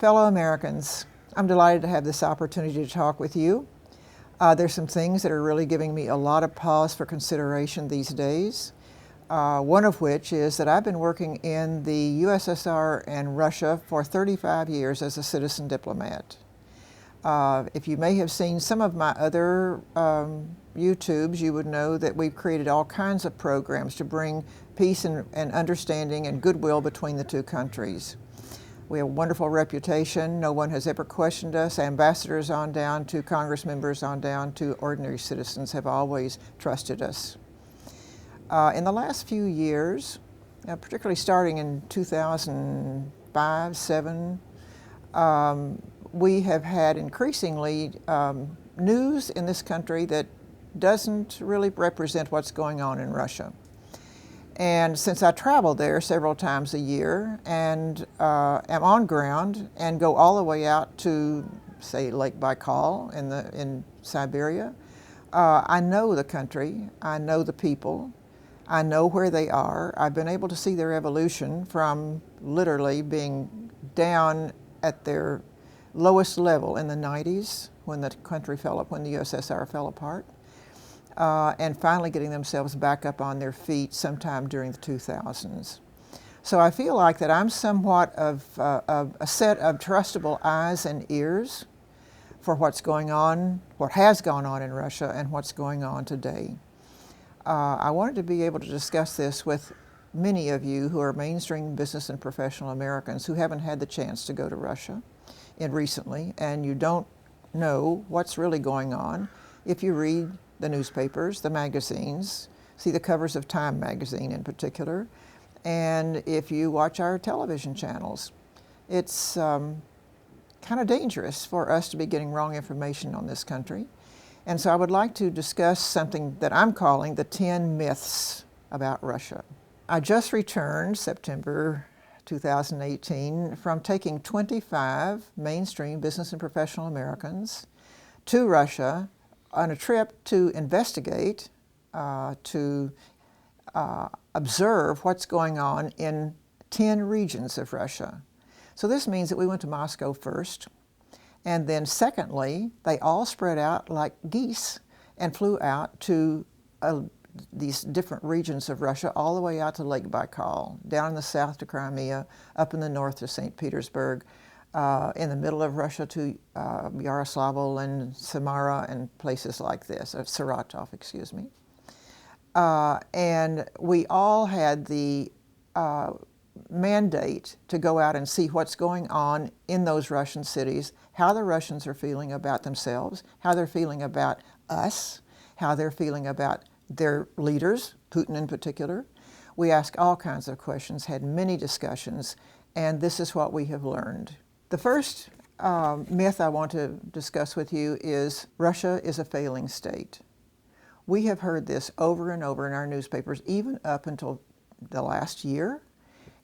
Fellow Americans, I'm delighted to have this opportunity to talk with you. There's some things that are really giving me a lot of pause for consideration these days. One of which is that I've been working in the USSR and Russia for 35 years as a citizen diplomat. If you may have seen some of my other YouTubes, you would know that we've created all kinds of programs to bring peace and understanding and goodwill between the two countries. We have a wonderful reputation. No one has ever questioned us. Ambassadors on down to Congress members on down to ordinary citizens have always trusted us. In the last few years, particularly starting in 2005-07, we have had increasingly news in this country that doesn't really represent what's going on in Russia. And since I travel there several times a year and am on ground and go all the way out to, say, Lake Baikal in Siberia, I know the country, I know the people, I know where they are. I've been able to see their evolution from literally being down at their lowest level in the 90s when the country when the USSR fell apart, and finally getting themselves back up on their feet sometime during the 2000s. So I feel like that I'm somewhat of a set of trustable eyes and ears for what's going on, what has gone on in Russia, and what's going on today. I wanted to be able to discuss this with many of you who are mainstream business and professional Americans who haven't had the chance to go to Russia recently, and you don't know what's really going on if you read the newspapers, the magazines, see the covers of Time magazine in particular, and if you watch our television channels. It's kind of dangerous for us to be getting wrong information on this country. And so I would like to discuss something that I'm calling the 10 myths about Russia. I just returned September 2018 from taking 25 mainstream business and professional Americans to Russia on a trip to investigate, to observe what's going on in 10 regions of Russia. So this means that we went to Moscow first, and then secondly, they all spread out like geese and flew out to these different regions of Russia, all the way out to Lake Baikal, down in the south to Crimea, up in the north to St. Petersburg, in the middle of Russia to Yaroslavl and Samara and places like this, Saratov, excuse me. And we all had the mandate to go out and see what's going on in those Russian cities, how the Russians are feeling about themselves, how they're feeling about us, how they're feeling about their leaders, Putin in particular. We asked all kinds of questions, had many discussions, and this is what we have learned. The first myth I want to discuss with you is Russia is a failing state. We have heard this over and over in our newspapers, even up until the last year,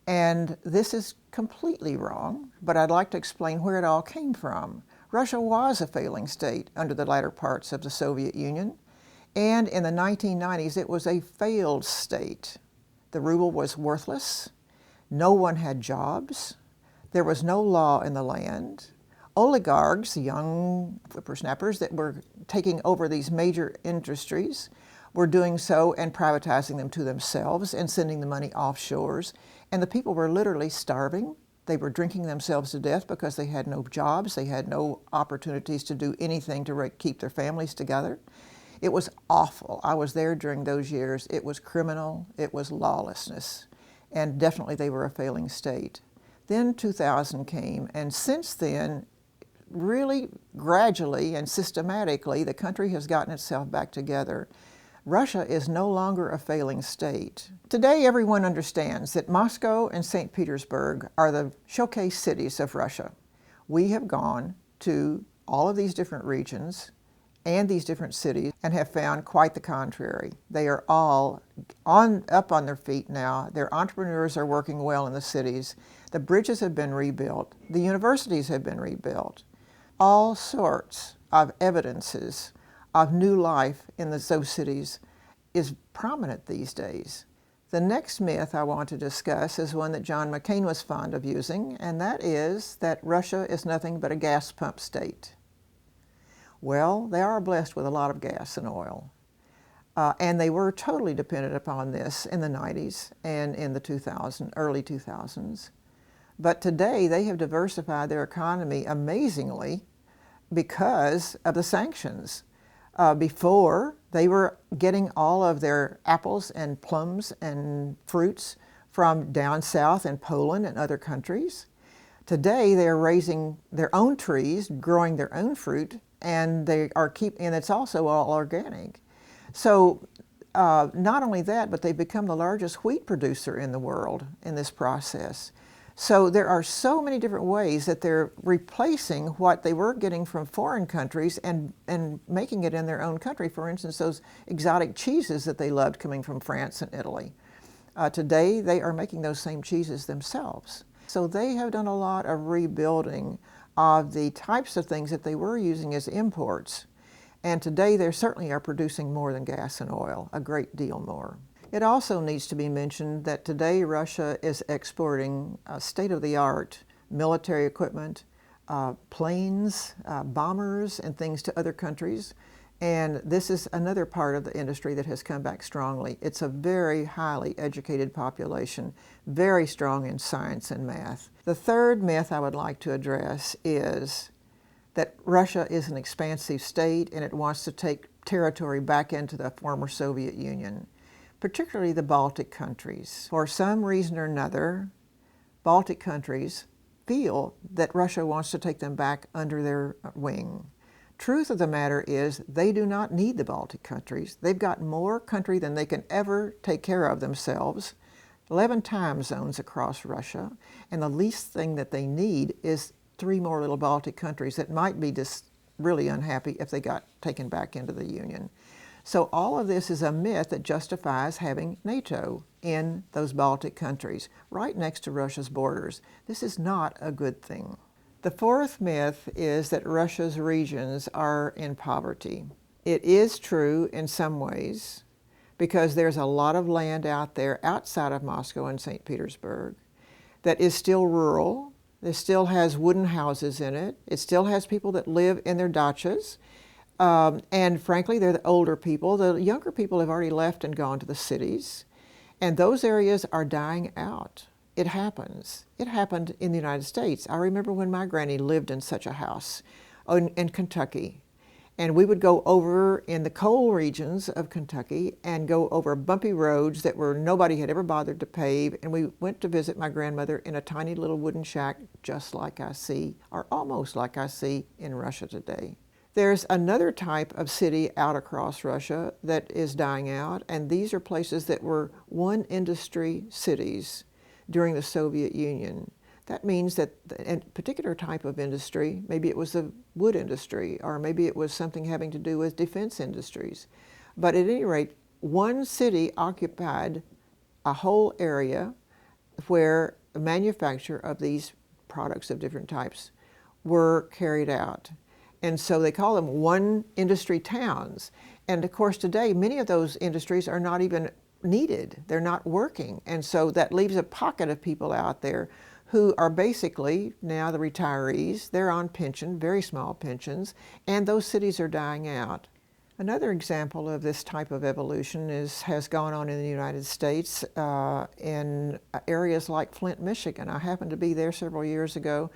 and this is completely wrong, but I'd like to explain where it all came from. Russia was a failing state under the latter parts of the Soviet Union, and in the 1990s it was a failed state. The ruble was worthless, no one had jobs, there was no law in the land. Oligarchs, young whippersnappers that were taking over these major industries, were doing so and privatizing them to themselves and sending the money offshores. And the people were literally starving. They were drinking themselves to death because they had no jobs. They had no opportunities to do anything to keep their families together. It was awful. I was there during those years. It was criminal. It was lawlessness. And definitely they were a failing state. Then 2000 came, and since then, really gradually and systematically, the country has gotten itself back together. Russia is no longer a failing state. Today, everyone understands that Moscow and St. Petersburg are the showcase cities of Russia. We have gone to all of these different regions and these different cities and have found quite the contrary. They are all up on their feet now. Their entrepreneurs are working well in the cities. The bridges have been rebuilt. The universities have been rebuilt. All sorts of evidences of new life in those cities is prominent these days. The next myth I want to discuss is one that John McCain was fond of using, and that is that Russia is nothing but a gas pump state. Well, they are blessed with a lot of gas and oil. And they were totally dependent upon this in the 90s and in the early 2000s. But today they have diversified their economy amazingly because of the sanctions. Before, they were getting all of their apples and plums and fruits from down south in Poland and other countries. Today, they are raising their own trees, growing their own fruit, and and it's also all organic. So not only that, but they've become the largest wheat producer in the world in this process. So there are so many different ways that they're replacing what they were getting from foreign countries and making it in their own country. For instance, those exotic cheeses that they loved coming from France and Italy. Today, they are making those same cheeses themselves. So they have done a lot of rebuilding of the types of things that they were using as imports. And today, they certainly are producing more than gas and oil, a great deal more. It also needs to be mentioned that today Russia is exporting state-of-the-art military equipment, planes, bombers, and things to other countries. And this is another part of the industry that has come back strongly. It's a very highly educated population, very strong in science and math. The third myth I would like to address is that Russia is an expansive state and it wants to take territory back into the former Soviet Union, particularly the Baltic countries. For some reason or another, Baltic countries feel that Russia wants to take them back under their wing. Truth of the matter is they do not need the Baltic countries. They've got more country than they can ever take care of themselves, 11 time zones across Russia, and the least thing that they need is 3 more little Baltic countries that might be just really unhappy if they got taken back into the Union. So all of this is a myth that justifies having NATO in those Baltic countries, right next to Russia's borders. This is not a good thing. The fourth myth is that Russia's regions are in poverty. It is true in some ways, because there's a lot of land out there outside of Moscow and St. Petersburg that is still rural. It still has wooden houses in it. It still has people that live in their dachas. And frankly, they're the older people. The younger people have already left and gone to the cities. And those areas are dying out. It happens. It happened in the United States. I remember when my granny lived in such a house in Kentucky. And we would go over in the coal regions of Kentucky and go over bumpy roads that nobody had ever bothered to pave. And we went to visit my grandmother in a tiny little wooden shack, just like I see, or almost like I see in Russia today. There's another type of city out across Russia that is dying out, and these are places that were one industry cities during the Soviet Union. That means that a particular type of industry, maybe it was the wood industry, or maybe it was something having to do with defense industries. But at any rate, one city occupied a whole area where the manufacture of these products of different types were carried out. And so they call them one industry towns. And of course today, many of those industries are not even needed. They're not working. And so that leaves a pocket of people out there who are basically now the retirees. They're on pension, very small pensions, and those cities are dying out. Another example of this type of evolution has gone on in the United States in areas like Flint, Michigan. I happened to be there several years ago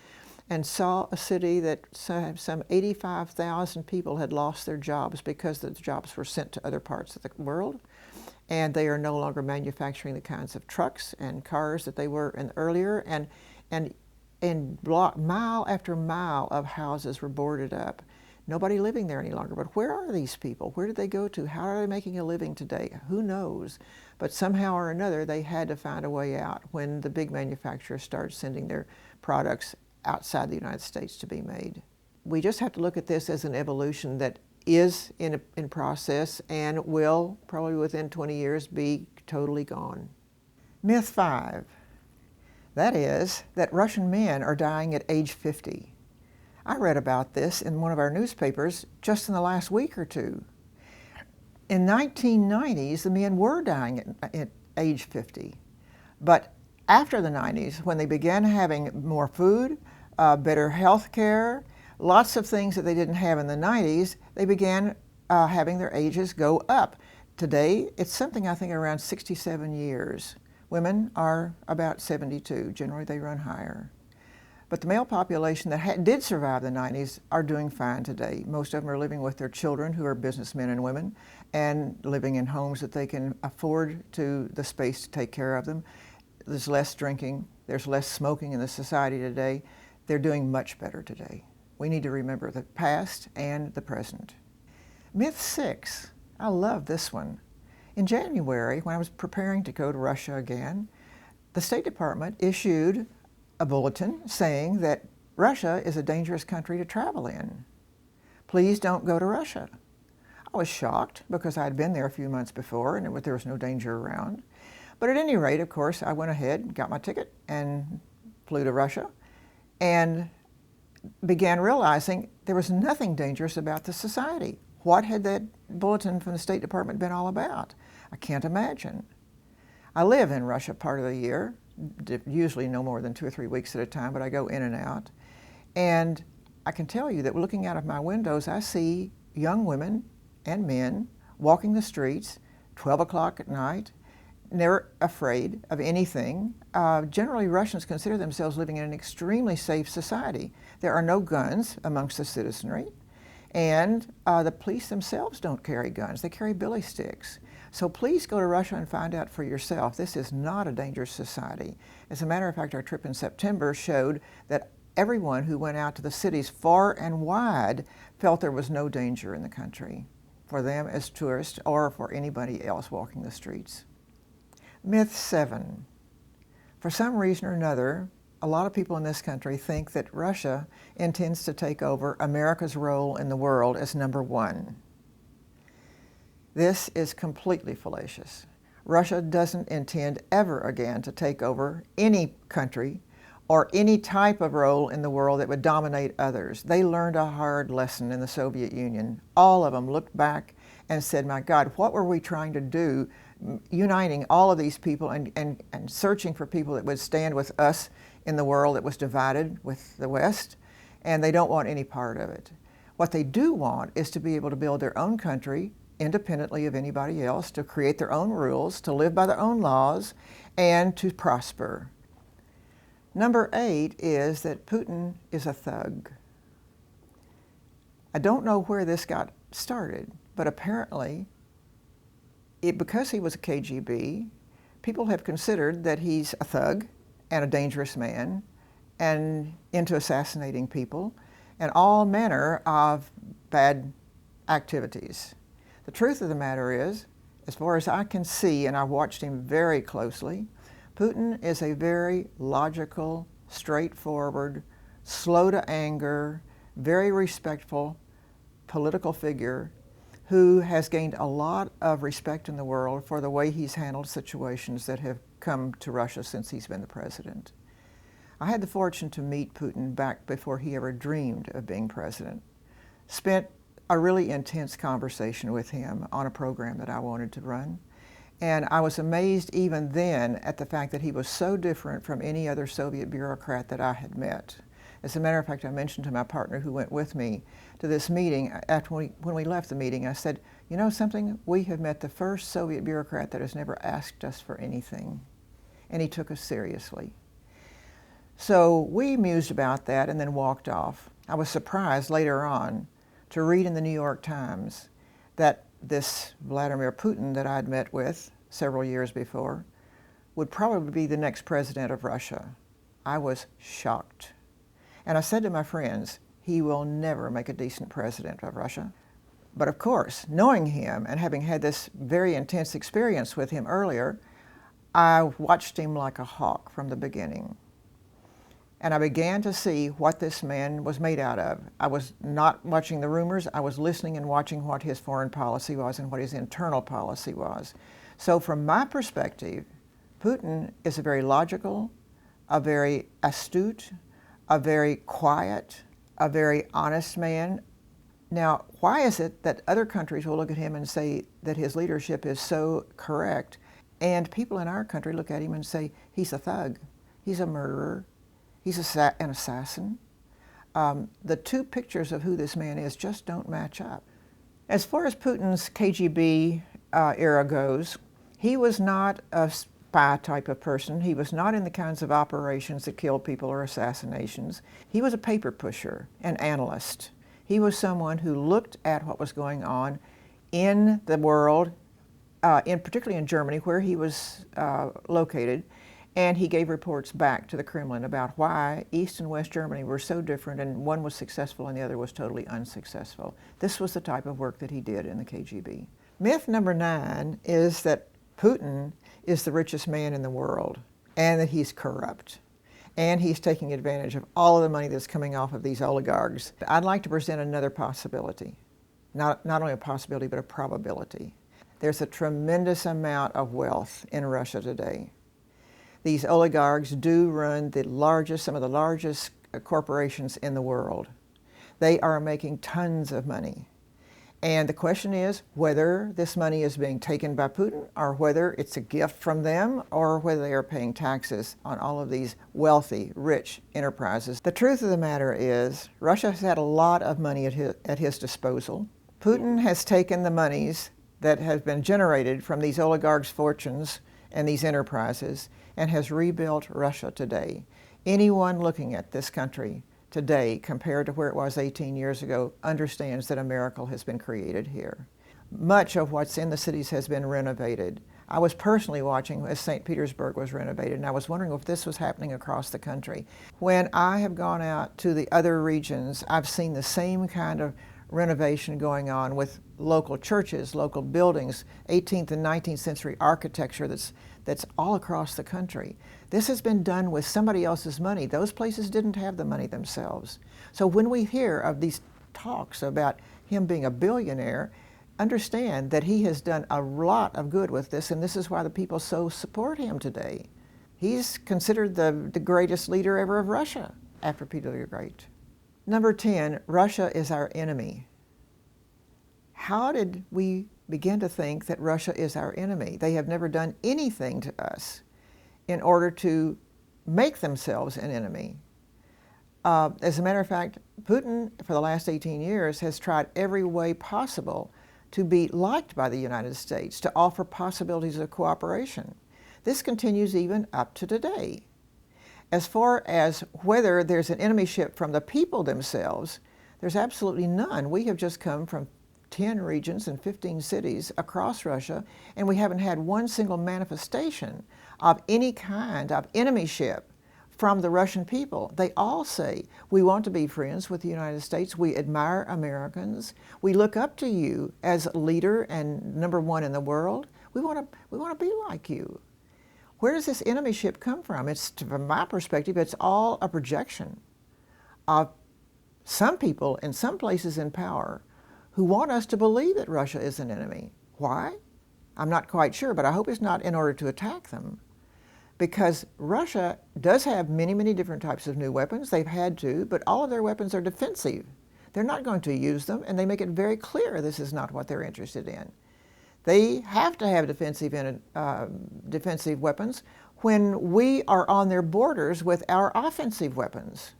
and saw a city that some 85,000 people had lost their jobs because the jobs were sent to other parts of the world. And they are no longer manufacturing the kinds of trucks and cars that they were earlier. And mile after mile of houses were boarded up. Nobody living there any longer. But where are these people? Where did they go to? How are they making a living today? Who knows? But somehow or another, they had to find a way out when the big manufacturers started sending their products outside the United States to be made. We just have to look at this as an evolution that is in process and will probably within 20 years be totally gone. Myth 5, that is that Russian men are dying at age 50. I read about this in one of our newspapers just in the last week or two. In 1990s, the men were dying at age 50. But after the 90s, when they began having more food, better health care, lots of things that they didn't have in the 90s, they began having their ages go up. Today, it's something I think around 67 years. Women are about 72. Generally, they run higher. But the male population that did survive the 90s are doing fine today. Most of them are living with their children, who are businessmen and women, and living in homes that they can afford the space to take care of them. There's less drinking, there's less smoking in the society today. They're doing much better today. We need to remember the past and the present. Myth 6, I love this one. In January, when I was preparing to go to Russia again, the State Department issued a bulletin saying that Russia is a dangerous country to travel in. Please don't go to Russia. I was shocked because I had been there a few months before and there was no danger around. But at any rate, of course, I went ahead, got my ticket, and flew to Russia, and began realizing there was nothing dangerous about the society. What had that bulletin from the State Department been all about? I can't imagine. I live in Russia part of the year, usually no more than 2 or 3 weeks at a time, but I go in and out. And I can tell you that looking out of my windows, I see young women and men walking the streets, 12 o'clock at night, never afraid of anything. Generally, Russians consider themselves living in an extremely safe society. There are no guns amongst the citizenry, and the police themselves don't carry guns. They carry billy sticks. So please go to Russia and find out for yourself. This is not a dangerous society. As a matter of fact, our trip in September showed that everyone who went out to the cities far and wide felt there was no danger in the country for them as tourists or for anybody else walking the streets. Myth 7. For some reason or another, a lot of people in this country think that Russia intends to take over America's role in the world as number one. This is completely fallacious. Russia doesn't intend ever again to take over any country or any type of role in the world that would dominate others. They learned a hard lesson in the Soviet Union. All of them looked back and said, my God, what were we trying to do, uniting all of these people and searching for people that would stand with us in the world that was divided with the West, and they don't want any part of it. What they do want is to be able to build their own country independently of anybody else, to create their own rules, to live by their own laws, and to prosper. Number 8 is that Putin is a thug. I don't know where this got started, but apparently, because he was a KGB, people have considered that he's a thug and a dangerous man and into assassinating people and all manner of bad activities. The truth of the matter is, as far as I can see, and I've watched him very closely, Putin is a very logical, straightforward, slow to anger, very respectful political figure who has gained a lot of respect in the world for the way he's handled situations that have come to Russia since he's been the president. I had the fortune to meet Putin back before he ever dreamed of being president. Spent a really intense conversation with him on a program that I wanted to run. And I was amazed even then at the fact that he was so different from any other Soviet bureaucrat that I had met. As a matter of fact, I mentioned to my partner who went with me to this meeting, when we left the meeting, I said, you know something, we have met the first Soviet bureaucrat that has never asked us for anything. And he took us seriously. So we mused about that and then walked off. I was surprised later on to read in the New York Times that this Vladimir Putin that I'd met with several years before would probably be the next president of Russia. I was shocked. And I said to my friends, he will never make a decent president of Russia. But of course, knowing him and having had this very intense experience with him earlier, I watched him like a hawk from the beginning. And I began to see what this man was made out of. I was not watching the rumors, I was listening and watching what his foreign policy was and what his internal policy was. So from my perspective, Putin is a very logical, a very astute, a very quiet, a very honest man, Now, why is it that other countries will look at him and say that his leadership is so correct, and people in our country look at him and say he's a thug, he's a murderer, he's an assassin? The two pictures of who this man is just don't match up. As far as Putin's KGB era goes, he was not a spy type of person. He was not in the kinds of operations that kill people or assassinations. He was a paper pusher, an analyst. He was someone who looked at what was going on in the world, particularly in Germany, where he was located, and he gave reports back to the Kremlin about why East and West Germany were so different, and one was successful and the other was totally unsuccessful. This was the type of work that he did in the KGB. Myth number 9 is that Putin is the richest man in the world, and that he's corrupt, and he's taking advantage of all of the money that's coming off of these oligarchs. I'd like to present another possibility, not only a possibility, but a probability. There's a tremendous amount of wealth in Russia today. These oligarchs do run some of the largest corporations in the world. They are making tons of money. And the question is whether this money is being taken by Putin, or whether it's a gift from them, or whether they are paying taxes on all of these wealthy, rich enterprises. The truth of the matter is Russia has had a lot of money at his disposal. Putin has taken the monies that have been generated from these oligarchs' fortunes and these enterprises and has rebuilt Russia today. Anyone looking at this country today, compared to where it was 18 years ago, understands that a miracle has been created here. Much of what's in the cities has been renovated. I was personally watching as St. Petersburg was renovated, and I was wondering if this was happening across the country. When I have gone out to the other regions, I've seen the same kind of renovation going on with local churches, local buildings, 18th and 19th century architecture that's all across the country. This has been done with somebody else's money. Those places didn't have the money themselves. So when we hear of these talks about him being a billionaire, understand that he has done a lot of good with this, and this is why the people so support him today. He's considered the greatest leader ever of Russia after Peter the Great. Number 10, Russia is our enemy. How did we begin to think that Russia is our enemy? They have never done anything to us in order to make themselves an enemy. As a matter of fact, Putin, for the last 18 years, has tried every way possible to be liked by the United States, to offer possibilities of cooperation. This continues even up to today. As far as whether there's an enemyship from the people themselves, there's absolutely none. We have just come from 10 regions and 15 cities across Russia, and we haven't had one single manifestation of any kind of enemyship from the Russian people. They all say, we want to be friends with the United States, we admire Americans, we look up to you as a leader and number one in the world, we want to be like you. Where does this enemyship come from? From my perspective, it's all a projection of some people in some places in power who want us to believe that Russia is an enemy. Why? I'm not quite sure, but I hope it's not in order to attack them. Because Russia does have many, many different types of new weapons. They've had to, but all of their weapons are defensive. They're not going to use them, and they make it very clear this is not what they're interested in. They have to have defensive weapons when we are on their borders with our offensive weapons.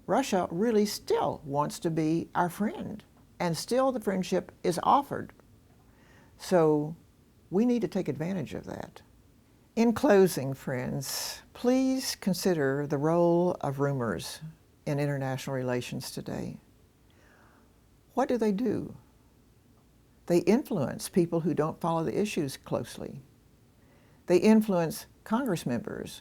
Russia really still wants to be our friend, and still the friendship is offered. So we need to take advantage of that. In closing, friends, please consider the role of rumors in international relations today. What do? They influence people who don't follow the issues closely. They influence Congress members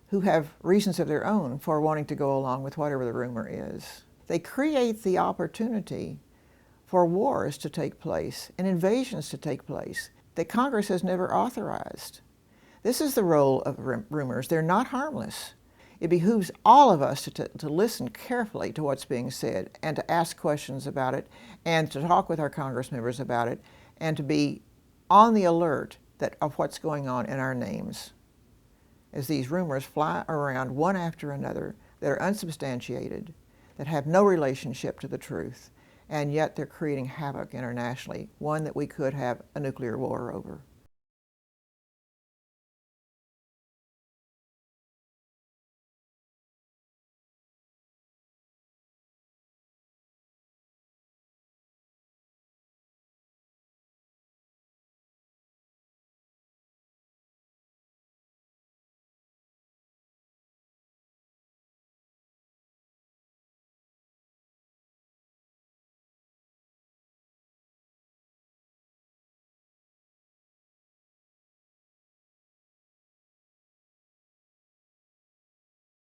who have reasons of their own for wanting to go along with whatever the rumor is. They create the opportunity for wars to take place and invasions to take place that Congress has never authorized. This is the role of rumors. They're not harmless. It behooves all of us to listen carefully to what's being said and to ask questions about it and to talk with our Congress members about it and to be on the alert of what's going on in our names as these rumors fly around one after another that are unsubstantiated, that have no relationship to the truth, and yet they're creating havoc internationally, one that we could have a nuclear war over.